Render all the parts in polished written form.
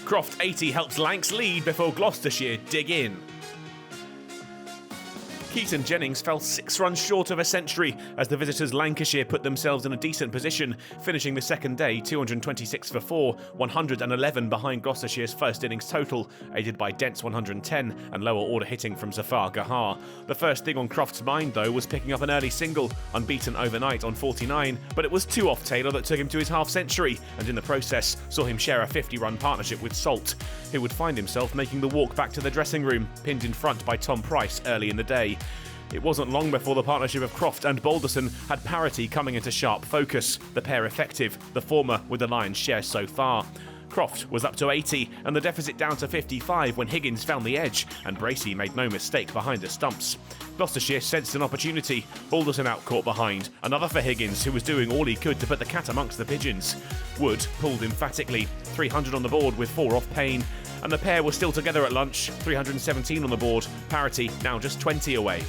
Croft 80 helps Lancs lead before Gloucestershire dig in. Keaton Jennings fell 6 runs short of a century as the visitors Lancashire put themselves in a decent position, finishing the second day 226 for 4, 111 behind Gloucestershire's first innings total, aided by Dent's 110 and lower order hitting from Zafar Gahar. The first thing on Croft's mind, though, was picking up an early single, unbeaten overnight on 49, but it was 2 off Taylor that took him to his half-century, and in the process saw him share a 50-run partnership with Salt, who would find himself making the walk back to the dressing room, pinned in front by Tom Price early in the day. It wasn't long before the partnership of Croft and Balderson had parity coming into sharp focus, the pair effective, the former with the lion's share so far. Croft was up to 80 and the deficit down to 55 when Higgins found the edge, and Bracey made no mistake behind the stumps. Gloucestershire sensed an opportunity, Balderson out caught behind, another for Higgins who was doing all he could to put the cat amongst the pigeons. Wood pulled emphatically, 300 on the board with 4 off Payne, and the pair were still together at lunch, 317 on the board, parity now just 20 away.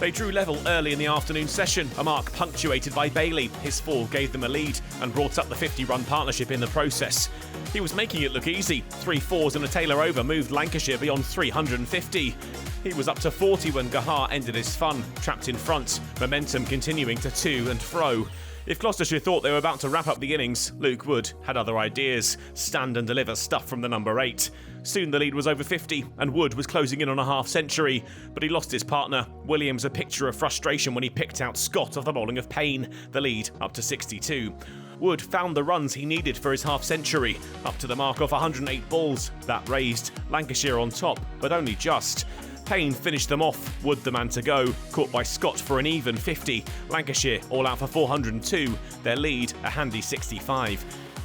They drew level early in the afternoon session, a mark punctuated by Bailey. His 4 gave them a lead and brought up the 50-run partnership in the process. He was making it look easy. 3 4s and a Taylor over moved Lancashire beyond 350. He was up to 40 when Gahar ended his fun, trapped in front, momentum continuing to to and fro. If Gloucestershire thought they were about to wrap up the innings, Luke Wood had other ideas. Stand and deliver stuff from the number 8. Soon the lead was over 50 and Wood was closing in on a half-century, but he lost his partner. Williams a picture of frustration when he picked out Scott off the bowling of Payne, the lead up to 62. Wood found the runs he needed for his half-century, up to the mark off 108 balls. That raised Lancashire on top, but only just. Payne finished them off, Wood the man to go, caught by Scott for an even 50. Lancashire all out for 402, their lead a handy 65.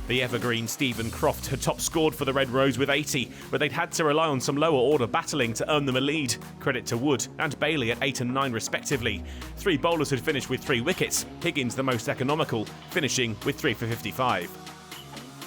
The evergreen Stephen Croft had top scored for the Red Rose with 80, but they'd had to rely on some lower order battling to earn them a lead. Credit to Wood and Bailey at 8 and 9 respectively. 3 bowlers had finished with 3 wickets, Higgins the most economical, finishing with 3 for 55.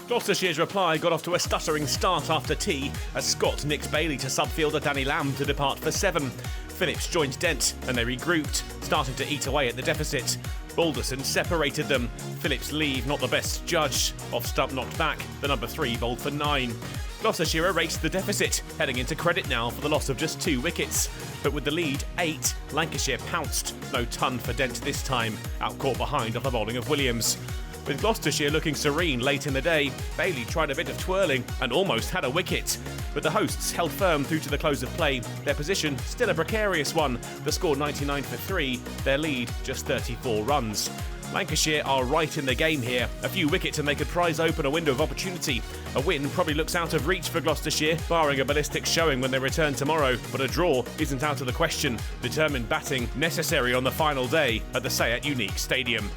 Gloucestershire's reply got off to a stuttering start after tea as Scott nicked Bailey to subfielder Danny Lamb to depart for 7. Phillips joined Dent and they regrouped, starting to eat away at the deficit. Balderson separated them. Phillips' leave not the best judge. Off stump knocked back, the number 3 bowled for 9. Gloucestershire erased the deficit, heading into credit now for the loss of just 2 wickets. But with the lead 8, Lancashire pounced. No ton for Dent this time, out caught behind off the bowling of Williams. With Gloucestershire looking serene late in the day, Bailey tried a bit of twirling and almost had a wicket. But the hosts held firm through to the close of play, their position still a precarious one. The score 99 for 3, their lead just 34 runs. Lancashire are right in the game here. A few wickets and they could prize open a window of opportunity. A win probably looks out of reach for Gloucestershire, barring a ballistic showing when they return tomorrow, but a draw isn't out of the question. Determined batting necessary on the final day at the Sayat Unique Stadium.